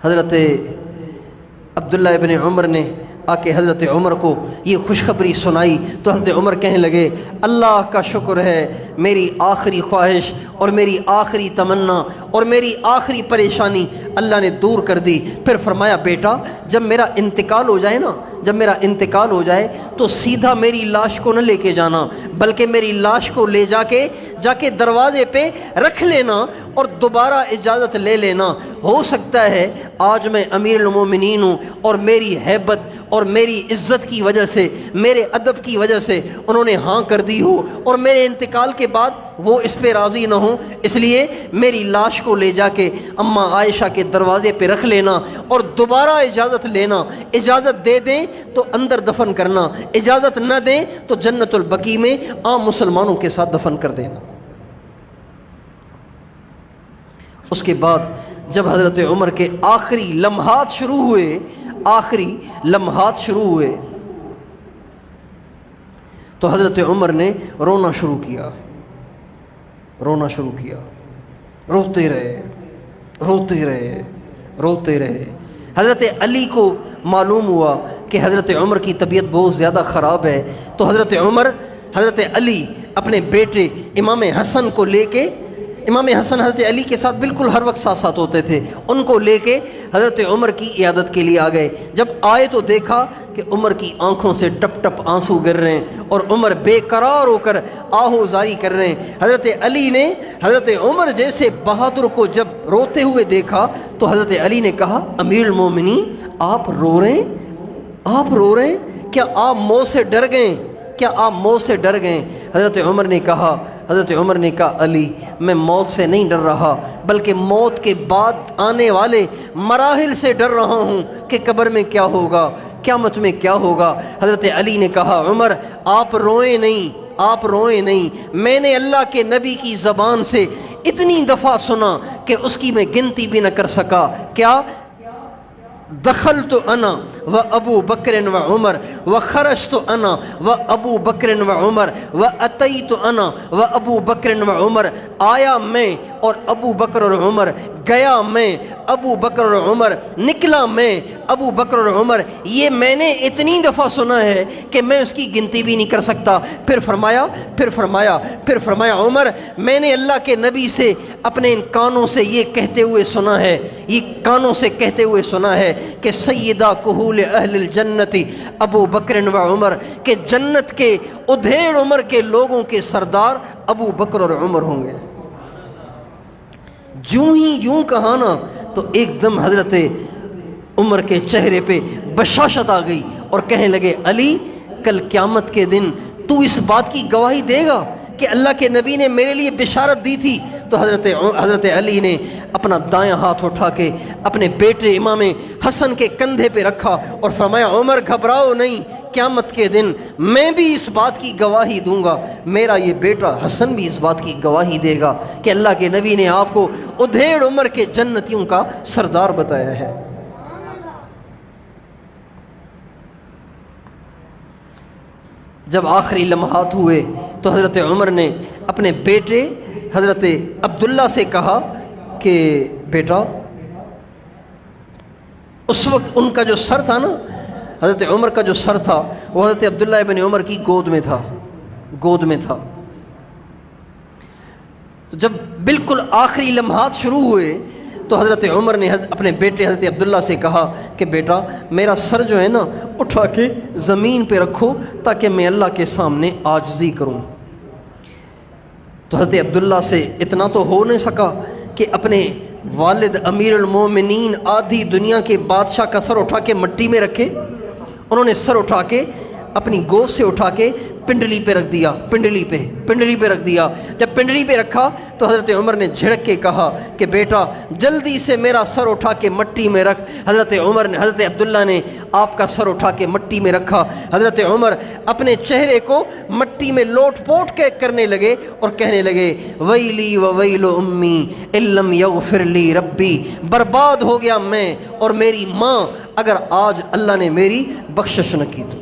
حضرت عبداللہ ابن عمر نے آ کے حضرت عمر کو یہ خوشخبری سنائی تو حضرت عمر کہنے لگے اللہ کا شکر ہے میری آخری خواہش اور میری آخری تمنا اور میری آخری پریشانی اللہ نے دور کر دی۔ پھر فرمایا بیٹا جب میرا انتقال ہو جائے نا، جب میرا انتقال ہو جائے تو سیدھا میری لاش کو نہ لے کے جانا، بلکہ میری لاش کو لے جا کے دروازے پہ رکھ لینا اور دوبارہ اجازت لے لینا۔ ہو سکتا ہے آج میں امیر المومنین ہوں اور میری ہیبت اور میری عزت کی وجہ سے، میرے ادب کی وجہ سے انہوں نے ہاں کر دی ہو اور میرے انتقال کے بعد وہ اس پہ راضی نہ ہوں، اس لیے میری لاش کو لے جا کے اماں عائشہ کے دروازے پہ رکھ لینا اور دوبارہ اجازت لینا۔ اجازت دے دیں تو اندر دفن کرنا، اجازت نہ دیں تو جنت البقیع میں عام مسلمانوں کے ساتھ دفن کر دینا۔ اس کے بعد جب حضرت عمر کے آخری لمحات شروع ہوئے تو حضرت عمر نے رونا شروع کیا، روتے رہے۔ حضرت علی کو معلوم ہوا کہ حضرت عمر کی طبیعت بہت زیادہ خراب ہے، تو حضرت علی اپنے بیٹے امام حسن کو لے کے، امام حسن حضرت علی کے ساتھ بالکل ہر وقت ساتھ ہوتے تھے، ان کو لے کے حضرت عمر کی عیادت کے لیے آ گئے۔ جب آئے تو دیکھا کہ عمر کی آنکھوں سے ٹپ ٹپ آنسو گر رہے ہیں اور عمر بے قرار ہو کر آہوزاری کر رہے ہیں۔ حضرت علی نے حضرت عمر جیسے بہادر کو جب روتے ہوئے دیکھا تو حضرت علی نے کہا امیر المومنین آپ رو رہے ہیں؟ کیا آپ موت سے ڈر گئے؟ حضرت عمر نے کہا علی میں موت سے نہیں ڈر رہا بلکہ موت کے بعد آنے والے مراحل سے ڈر رہا ہوں کہ قبر میں کیا ہوگا، قیامت میں کیا ہوگا۔ حضرت علی نے کہا عمر آپ روئیں نہیں، میں نے اللہ کے نبی کی زبان سے اتنی دفعہ سنا کہ اس کی میں گنتی بھی نہ کر سکا۔ کیا دخلت انا و ابو بکر و عمر و خرجت انا و ابو بکر و عمر و اتیت انا و ابو بکر و عمر، آیا میں اور ابو بکر اور عمر، گیا میں ابو بکر اور عمر، نکلا میں ابو بکر اور عمر، یہ میں نے اتنی دفعہ سنا ہے کہ میں اس کی گنتی بھی نہیں کر سکتا۔ پھر فرمایا عمر میں نے اللہ کے نبی سے اپنے ان کانوں سے یہ کہتے ہوئے سنا ہے کہ سیدہ کہول اہل الجنت ابو بکر و عمر، کہ جنت کے ادھیڑ عمر کے لوگوں کے سردار ابو بکر اور عمر ہوں گے۔ یوں کہا نا تو ایک دم حضرت عمر کے چہرے پہ بشاشت آ گئی اور کہنے لگے علی کل قیامت کے دن تو اس بات کی گواہی دے گا کہ اللہ کے نبی نے میرے لیے بشارت دی تھی؟ تو حضرت علی نے اپنا دایاں ہاتھ اٹھا کے اپنے بیٹے امام حسن کے کندھے پہ رکھا اور فرمایا عمر گھبراؤ نہیں، قیامت کے دن میں بھی اس بات کی گواہی دوں گا، میرا یہ بیٹا حسن بھی اس بات کی گواہی دے گا کہ اللہ کے نبی نے آپ کو ادھیڑ عمر کے جنتیوں کا سردار بتایا ہے۔ جب آخری لمحات ہوئے تو حضرت عمر نے اپنے بیٹے حضرت عبداللہ سے کہا کہ بیٹا، اس وقت ان کا جو سر تھا نا، حضرت عمر کا جو سر تھا وہ حضرت عبداللہ ابن عمر کی گود میں تھا۔ تو جب بالکل آخری لمحات شروع ہوئے تو حضرت عمر نے اپنے بیٹے حضرت عبداللہ سے کہا کہ بیٹا میرا سر جو ہے نا اٹھا کے زمین پہ رکھو تاکہ میں اللہ کے سامنے عاجزی کروں۔ تو حضرت عبداللہ سے اتنا تو ہو نہیں سکا کہ اپنے والد امیر المومنین آدھی دنیا کے بادشاہ کا سر اٹھا کے مٹی میں رکھے۔ انہوں نے سر اٹھا کے اپنی گود سے اٹھا کے پنڈلی پہ رکھ دیا، پنڈلی پہ رکھ دیا۔ جب پنڈلی پہ رکھا تو حضرت عمر نے جھڑک کے کہا کہ بیٹا جلدی سے میرا سر اٹھا کے مٹی میں رکھ۔ حضرت عبداللہ نے آپ کا سر اٹھا کے مٹی میں رکھا۔ حضرت عمر اپنے چہرے کو مٹی میں لوٹ پوٹ کے کرنے لگے اور کہنے لگے ویلی و ویل امی ان لم یغفر لی ربی، برباد ہو گیا میں اور میری ماں اگر آج اللہ نے میری بخشش نہ کی تو۔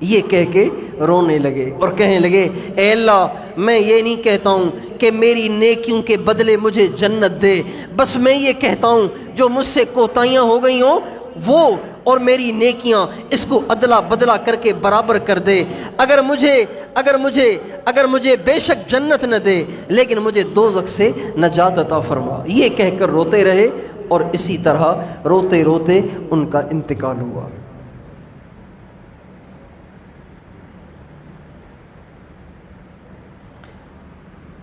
یہ کہہ کے رونے لگے اور کہنے لگے اے اللہ میں یہ نہیں کہتا ہوں کہ میری نیکیوں کے بدلے مجھے جنت دے، بس میں یہ کہتا ہوں جو مجھ سے کوتاہیاں ہو گئی ہوں وہ اور میری نیکیاں اس کو ادلا بدلا کر کے برابر کر دے. اگر مجھے بے شک جنت نہ دے لیکن مجھے دوزخ سے نجات عطا فرما. یہ کہہ کر روتے رہے اور اسی طرح روتے روتے ان کا انتقال ہوا.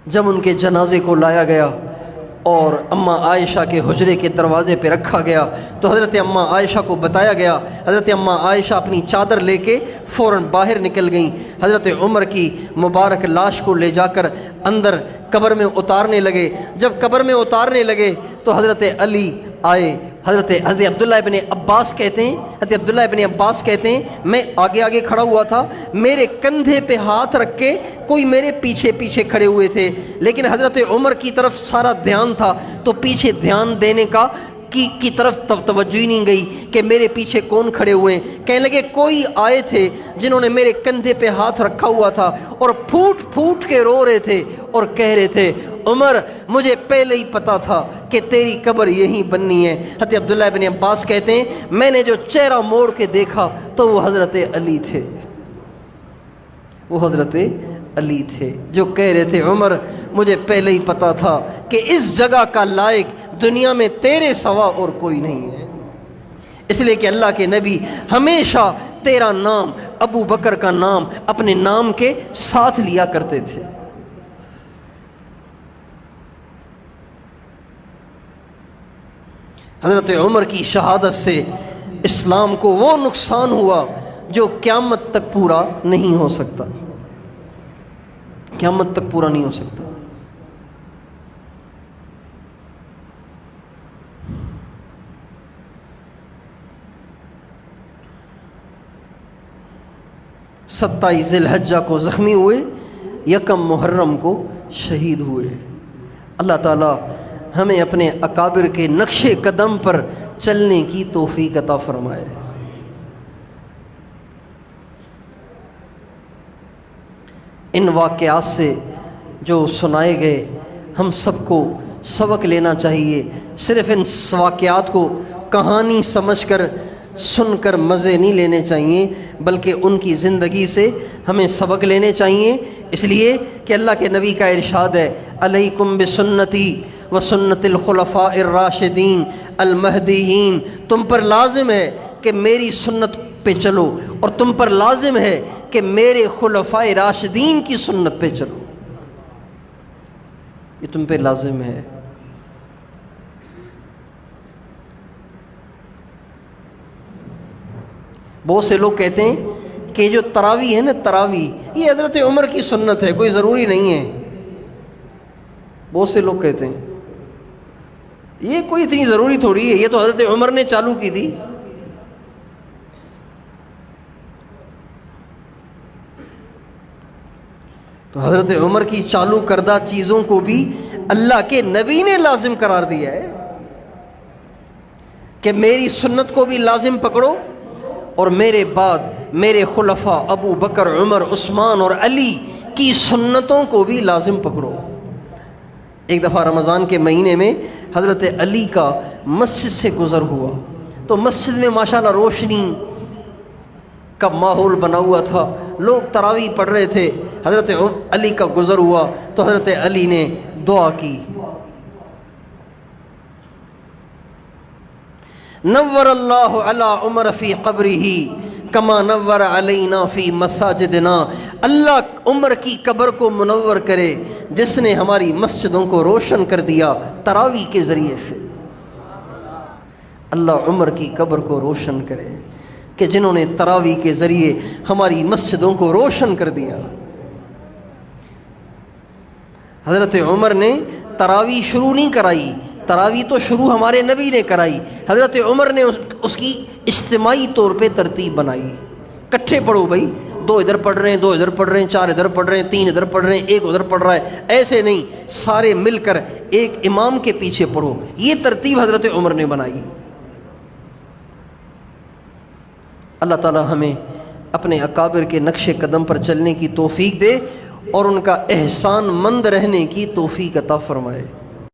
جب ان کے جنازے کو لایا گیا اور اماں عائشہ کے حجرے کے دروازے پہ رکھا گیا تو حضرت اماں عائشہ کو بتایا گیا. حضرت اماں عائشہ اپنی چادر لے کے فوراً باہر نکل گئیں. حضرت عمر کی مبارک لاش کو لے جا کر اندر قبر میں اتارنے لگے. جب قبر میں اتارنے لگے تو حضرت علی آئے. حضرت عبداللہ ابن عباس کہتے ہیں میں آگے کھڑا ہوا تھا, میرے کندھے پہ ہاتھ رکھ کے کوئی میرے پیچھے کھڑے ہوئے تھے, لیکن حضرت عمر کی طرف سارا دھیان تھا تو پیچھے دھیان دینے کی طرف توجہ ہی نہیں گئی کہ میرے پیچھے کون کھڑے ہوئے ہیں. کہنے لگے کوئی آئے تھے جنہوں نے میرے کندھے پہ ہاتھ رکھا ہوا تھا اور پھوٹ کے رو رہے تھے اور کہہ رہے تھے عمر مجھے پہلے ہی پتا تھا کہ تیری قبر یہیں بننی ہے. حضرت عبداللہ ابن عباس کہتے ہیں میں نے جو چہرہ موڑ کے دیکھا تو وہ حضرت علی تھے جو کہہ رہے تھے عمر مجھے پہلے ہی پتا تھا کہ اس جگہ کا لائق دنیا میں تیرے سوا اور کوئی نہیں ہے. اس لیے کہ اللہ کے نبی ہمیشہ تیرا نام ابو بکر کا نام اپنے نام کے ساتھ لیا کرتے تھے. حضرت عمر کی شہادت سے اسلام کو وہ نقصان ہوا جو قیامت تک پورا نہیں ہو سکتا. ستائیس ذی الحجہ کو زخمی ہوئے, یکم محرم کو شہید ہوئے. اللہ تعالی ہمیں اپنے اکابر کے نقش قدم پر چلنے کی توفیق عطا فرمائے. ان واقعات سے جو سنائے گئے ہم سب کو سبق لینا چاہیے. صرف ان واقعات کو کہانی سمجھ کر سن کر مزے نہیں لینے چاہیے بلکہ ان کی زندگی سے ہمیں سبق لینے چاہیے. اس لیے کہ اللہ کے نبی کا ارشاد ہے علیکم بسنتی وسنت الخلفاء الراشدین المہدیین, تم پر لازم ہے کہ میری سنت پہ چلو اور تم پر لازم ہے کہ میرے خلفاء راشدین کی سنت پہ چلو. یہ تم پہ لازم ہے. بہت سے لوگ کہتے ہیں کہ جو تراویح ہے نا تراویح یہ حضرت عمر کی سنت ہے, کوئی ضروری نہیں ہے. بہت سے لوگ کہتے ہیں یہ کوئی اتنی ضروری تھوڑی ہے, یہ تو حضرت عمر نے چالو کی تھی. تو حضرت عمر کی چالو کردہ چیزوں کو بھی اللہ کے نبی نے لازم قرار دیا ہے کہ میری سنت کو بھی لازم پکڑو اور میرے بعد میرے خلفاء ابو بکر عمر عثمان اور علی کی سنتوں کو بھی لازم پکڑو. ایک دفعہ رمضان کے مہینے میں حضرت علی کا مسجد سے گزر ہوا تو مسجد میں ماشاءاللہ روشنی کا ماحول بنا ہوا تھا, لوگ تراویح پڑھ رہے تھے. حضرت علی کا گزر ہوا تو حضرت علی نے دعا کی نور اللہ علی عمر فی قبرہ کما نور علینا فی مساجدنا. اللہ عمر کی قبر کو منور کرے جس نے ہماری مسجدوں کو روشن کر دیا تراویح کے ذریعے سے. اللہ عمر کی قبر کو روشن کرے کہ جنہوں نے تراویح کے ذریعے ہماری مسجدوں کو روشن کر دیا. حضرت عمر نے تراویح شروع نہیں کرائی, تراویح تو شروع ہمارے نبی نے کرائی. حضرت عمر نے اس کی اجتماعی طور پہ ترتیب بنائی, کٹھے پڑھو بھائی, 2 ادھر پڑھ رہے ہیں, 2 ادھر پڑھ رہے ہیں, 4 ادھر پڑھ رہے ہیں, 3 ادھر پڑھ رہے ہیں, 1 ادھر پڑھ رہا ہے. ایسے نہیں, سارے مل کر ایک امام کے پیچھے پڑھو. یہ ترتیب حضرت عمر نے بنائی. اللہ تعالی ہمیں اپنے اکابر کے نقش قدم پر چلنے کی توفیق دے اور ان کا احسان مند رہنے کی توفیق عطا فرمائے.